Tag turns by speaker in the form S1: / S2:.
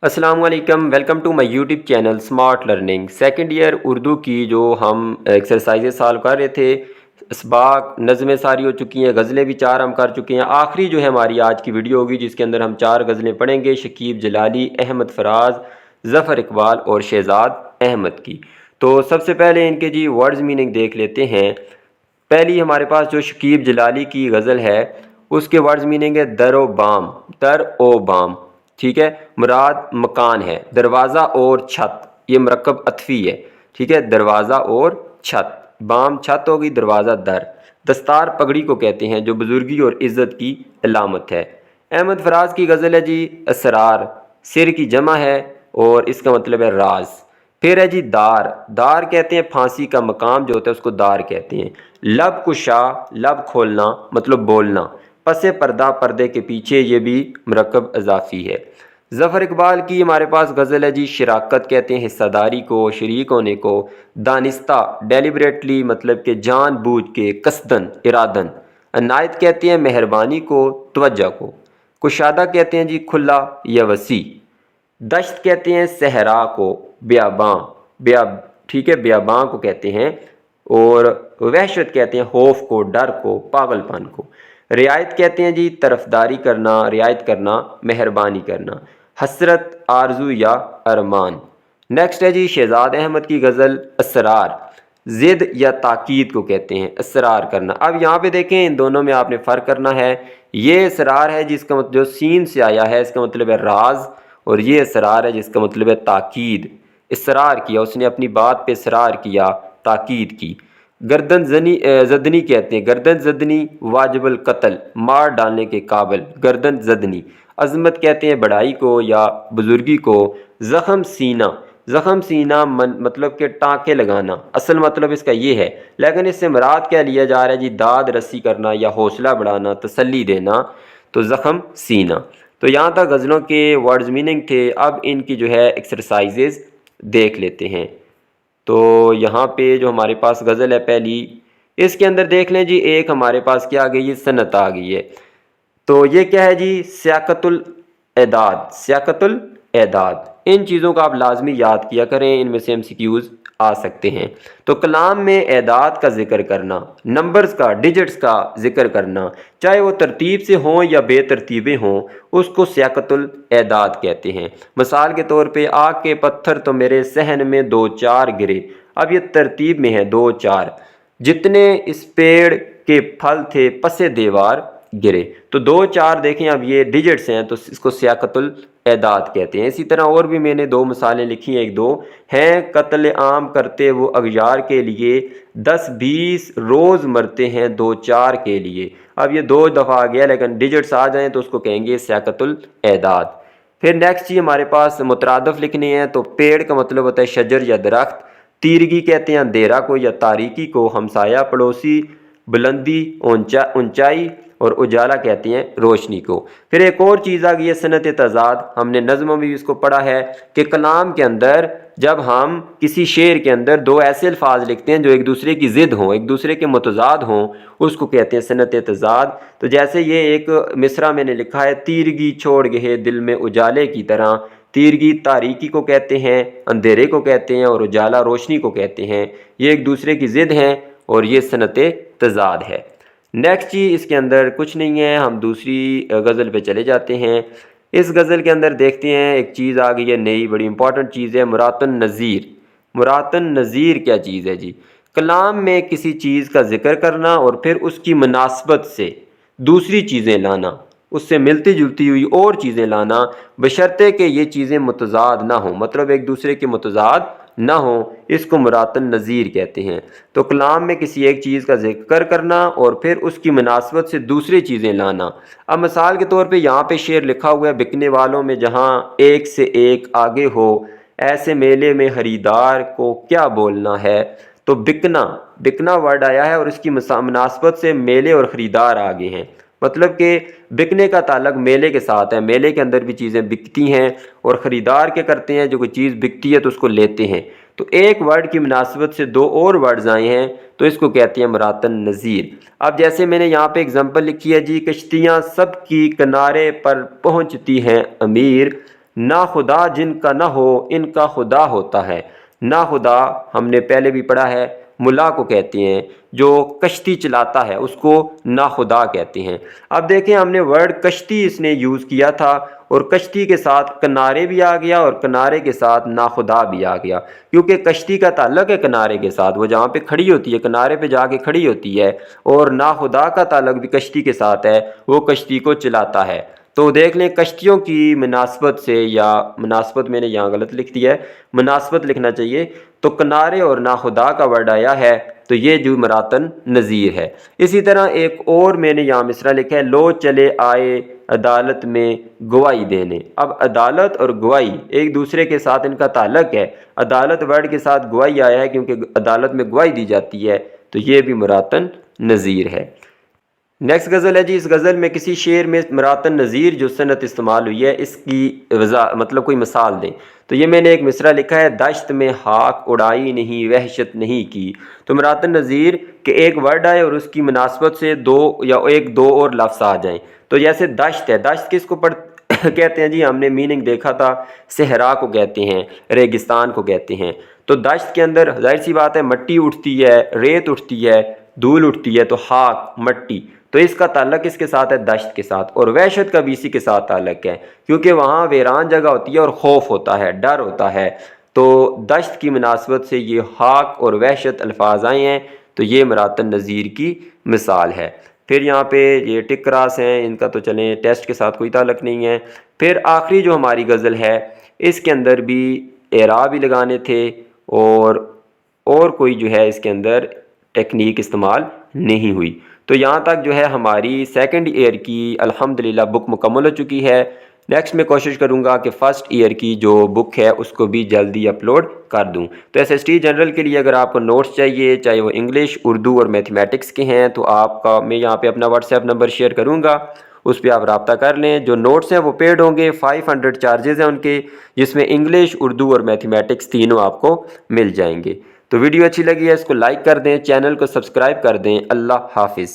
S1: अस्सलाम वालेकुम, welcome to my YouTube channel smart learning. Second year Urdu की जो हम एक्सरसाइजेस सॉल्व कर रहे थे, इसबाक नज़में सारी हो चुकी हैं, गज़लें भी 4 हम कर चुके हैं। आखिरी जो है हमारी आज की वीडियो होगी जिसके अंदर हम 4 गज़लें पढ़ेंगे, शकीब जलाली, अहमद फराज, ज़फ़र इकबाल और शहज़ाद अहमद की। तो सबसे पहले इनके जी वर्ड्स मीनिंग देख लेते हैं। पहली हमारे पास जो शकीब जलाली की गज़ल है उसके वर्ड्स मीनिंग है दर ओ बाम, दर ओ बाम, ठीक है। मुराद मकान है, दरवाज़ा और छत, ये मरकब अतफ़ी है, ठीक है। दरवाज़ा और छत, बाम छत होगी, दरवाज़ा दर। दस्तार पगड़ी को कहते हैं जो बुज़ुर्गी और इज़्ज़त की अलामत है। अहमद फराज की गज़ल है जी असरार, सिर की जमा है और इसका मतलब है राज। फिर है जी दार, दार कहते हैं फांसी का मकाम जो होता है उसको दार कहते हैं। लब कुशा, लब खोलना मतलब बोलना। पसे पर्दा, पर्दे के पीछे, ये भी मरकब अजाफ़ी है। ज़फ़र इकबाल की हमारे पास गज़ल है जी शराकत कहते हैं हिस्सादारी को, शरीक होने को। दानिस्ता डेलिबरेटली मतलब कि जान बूझ के, कसदन इरादन। अनायत कहते हैं मेहरबानी को, तवज्जो को। कुशादा कहते हैं जी खुला या वसी। दश्त कहते हैं सहरा को, बियाबां, बिया ठीक है, बियाबां को कहते हैं। और वहशत कहते हैं खौफ को, डर को, पागलपन को। रियायत कहते हैं जी तरफदारी करना, रियायत करना, मेहरबानी करना। हसरत, आरजू या अरमान। नेक्स्ट है जी शहजाद अहमद की गज़ल असरार, ज़िद या ताकीद को कहते हैं असरार करना। अब यहाँ पे देखें इन दोनों में आपने फ़र्क करना है। ये असरार है जिसका मतलब जो सीन से आया है इसका मतलब है राज, और ये असरार है जिसका मतलब है ताकीद। इसरार किया, उसने अपनी बात पे इसरार किया, ताकीद की। गर्दन जदनी कहते हैं, गर्दन जदनी वाजिबल कत्ल, मार डालने के काबिल, गर्दन जदनी। अज़मत कहते हैं बड़ाई को या बुज़ुर्गी को। ज़ख़म सीना, ज़ख़म सीना मतलब कि टाँके लगाना, असल मतलब इसका ये है, लेकिन इससे मुराद क्या लिया जा रहा है जी दाद रसी करना या हौसला बढ़ाना, तसल्ली देना। तो ज़ख़म सीना। तो यहाँ तक गज़लों के वर्ड्स मीनिंग थे। अब इनकी जो है एक्सरसाइजेज़ देख लेते हैं। तो यहाँ पे जो हमारे पास गज़ल है पहली, इसके अंदर देख लें जी एक हमारे पास क्या आ गई है, सनत आ गई है। तो ये क्या है जी सियाक़तुल एदाद, सियाक़तुल एदाद। इन चीज़ों का आप लाजमी याद किया करें, इनमें से MCQs आ सकते हैं। तो कलाम में एदाद का ज़िक्र करना, नंबर्स का, डिजिट्स का ज़िक्र करना, चाहे वो तरतीब से हों या बेतरतीबें हों, उसको सियाक़तुल एदाद कहते हैं। मिसाल के तौर पे आग के पत्थर तो मेरे सहन में 2-4 गिरे। अब ये तरतीब में है 2-4। जितने इस पेड़ के फल थे पसे दीवार गिरे। तो 2-4 देखें, अब ये डिजिट्स हैं तो इसको सियाक़तुल एदाद कहते हैं। इसी तरह और भी मैंने 2 मिसालें लिखी हैं, 1-2 हैं। कत्ल आम करते वो अगयार के लिए, 10-20 रोज़ मरते हैं 2-4 के लिए। अब ये 2 दफ़ा आ गया, लेकिन डिजिट्स आ जाएँ तो उसको कहेंगे सियाक़तुल एदाद। फिर नेक्स्ट जी हमारे पास मुतरादफ़ लिखने हैं। तो पेड़ का मतलब होता है शजर या दरख्त। तीरगी कहते हैं अंधेरा को या तारीकी को। हमसाया पड़ोसी, बुलंदी ऊंचाई, और उजाला कहते हैं रोशनी को। फिर एक और चीज़ आ गई है सनत तज़ाद। हमने नज़्म में भी इसको पढ़ा है कि कलाम के अंदर जब हम किसी शेर के अंदर 2 ऐसे अल्फाज लिखते हैं जो एक दूसरे की ज़िद हों, एक दूसरे के मुतज़ाद हों, उसको कहते हैं सनत तज़ाद। तो जैसे ये एक मिसरा मैंने लिखा है, तीरगी छोड़ गए दिल में उजाले की तरह। तीरगी तारीकी को कहते हैं, अंधेरे को कहते हैं, और उजाला रोशनी को कहते हैं। ये एक दूसरे की ज़िद हैं और ये सनत तज़ाद है। नेक्स्ट जी इसके अंदर कुछ नहीं है, हम दूसरी गज़ल पे चले जाते हैं। इस गज़ल के अंदर देखते हैं एक चीज़ आ गई है नई, बड़ी इंपॉर्टेंट चीज़ है, मुरातन नज़ीर। मुरातन नज़ीर क्या चीज़ है जी? कलाम में किसी चीज़ का ज़िक्र करना और फिर उसकी मुनासबत से दूसरी चीज़ें लाना, उससे मिलती जुलती हुई और चीज़ें लाना, बशर्ते कि ये चीज़ें मुतज़ाद ना हों, मतलब एक दूसरे के मुतज़ाद ना हो, इसको मुरातन नज़ीर कहते हैं। तो कलाम में किसी एक चीज़ का ज़िक्र करना और फिर उसकी मुनासबत से दूसरी चीज़ें लाना। अब मिसाल के तौर पे यहाँ पे शेर लिखा हुआ है, बिकने वालों में जहाँ एक से एक आगे हो, ऐसे मेले में खरीदार को क्या बोलना है। तो बिकना, बिकना वर्ड आया है और इसकी मुनासबत से मेले और ख़रीदार आगे हैं। मतलब कि बिकने का ताल्लुक मेले के साथ है, मेले के अंदर भी चीज़ें बिकती हैं और ख़रीदार क्या करते हैं, जो कोई चीज़ बिकती है तो उसको लेते हैं। तो एक वर्ड की मुनासबत से 2 और वर्ड्स आए हैं तो इसको कहते हैं मुरातन नज़ीर। अब जैसे मैंने यहाँ पे एग्जांपल लिखी है जी, कश्तियाँ सब की किनारे पर पहुँचती हैं अमीर, نا خدا جن کا نہ ہو ان کا خدا ہوتا ہے۔ نا خدا ہم نے پہلے بھی پڑھا ہے، ملا کو کہتے ہیں، جو کشتی چلاتا ہے اس کو نا خدا کہتے ہیں۔ اب دیکھیں ہم نے ورڈ کشتی اس نے یوز کیا تھا، اور کشتی کے ساتھ کنارے بھی آ گیا اور کنارے کے ساتھ نا خدا بھی آ گیا، کیونکہ کشتی کا تعلق ہے کنارے کے ساتھ، وہ جہاں پہ کھڑی ہوتی ہے کنارے پہ جا کے کھڑی ہوتی ہے، اور نا خدا کا تعلق بھی کشتی کے ساتھ ہے، وہ کشتی کو چلاتا ہے۔ تو دیکھ لیں کشتیوں کی مناسبت سے، یا مناسبت میں نے یہاں غلط لکھ دیا ہے، مناسبت لکھنا چاہیے، تو کنارے اور نا خدا کا ورڈ آیا ہے، تو یہ جو مراتن نظیر ہے۔ اسی طرح ایک اور میں نے یہاں مصرع لکھا ہے، لو چلے آئے عدالت میں گواہی دینے۔ اب عدالت اور گواہی ایک دوسرے کے ساتھ ان کا تعلق ہے، عدالت ورڈ کے ساتھ گواہی آیا ہے کیونکہ عدالت میں گواہی دی جاتی ہے، تو یہ بھی مراتن نظیر ہے۔ نیکسٹ غزل ہے جی، اس غزل میں کسی شعر میں مراتن نظیر جو صنعت استعمال ہوئی ہے اس کی مطلب کوئی مثال دیں۔ تو یہ میں نے ایک مصرع لکھا ہے، دشت میں خاک اڑائی نہیں وحشت نہیں کی۔ تو مراتن نظیر کہ ایک ورڈ آئے اور اس کی مناسبت سے دو یا ایک دو اور لفظ آ جائیں۔ تو جیسے دشت ہے، دشت کس کو کہتے ہیں جی، ہم نے میننگ دیکھا تھا، صحرا کو کہتے ہیں، ریگستان کو کہتے ہیں۔ تو دشت کے اندر ظاہر سی بات ہے مٹی اٹھتی ہے، ریت اٹھتی ہے، دھول اٹھتی ہے، تو خاک مٹی، تو اس کا تعلق اس کے ساتھ ہے دشت کے ساتھ، اور وحشت کا بھی اسی کے ساتھ تعلق ہے، کیونکہ وہاں ویران جگہ ہوتی ہے اور خوف ہوتا ہے، ڈر ہوتا ہے۔ تو دشت کی مناسبت سے یہ خاک اور وحشت الفاظ آئے ہیں، تو یہ مراتن نظیر کی مثال ہے۔ پھر یہاں پہ یہ ٹک کراس ہیں، ان کا تو چلیں ٹیسٹ کے ساتھ کوئی تعلق نہیں ہے۔ پھر آخری جو ہماری غزل ہے اس کے اندر بھی اعراب ہی لگانے تھے، اور کوئی جو ہے اس کے اندر ٹیکنیک استعمال نہیں ہوئی۔ تو یہاں تک جو ہے ہماری سیکنڈ ایئر کی الحمدللہ بک مکمل ہو چکی ہے۔ نیکسٹ میں کوشش کروں گا کہ فرسٹ ایئر کی جو بک ہے اس کو بھی جلدی اپلوڈ کر دوں۔ تو ایس ایس ٹی جنرل کے لیے اگر آپ کو نوٹس چاہیے، چاہے وہ انگلش، اردو اور میتھمیٹکس کے ہیں، تو آپ کا میں یہاں پہ اپنا واٹس ایپ نمبر شیئر کروں گا، اس پہ آپ رابطہ کر لیں۔ جو نوٹس ہیں وہ پیڈ ہوں گے، 500 چارجز ہیں ان کے، جس میں انگلش، اردو اور میتھمیٹکس تینوں آپ کو مل جائیں گے۔ تو ویڈیو اچھی لگی ہے اس کو لائک کر دیں، چینل کو سبسکرائب کر دیں۔ اللہ حافظ۔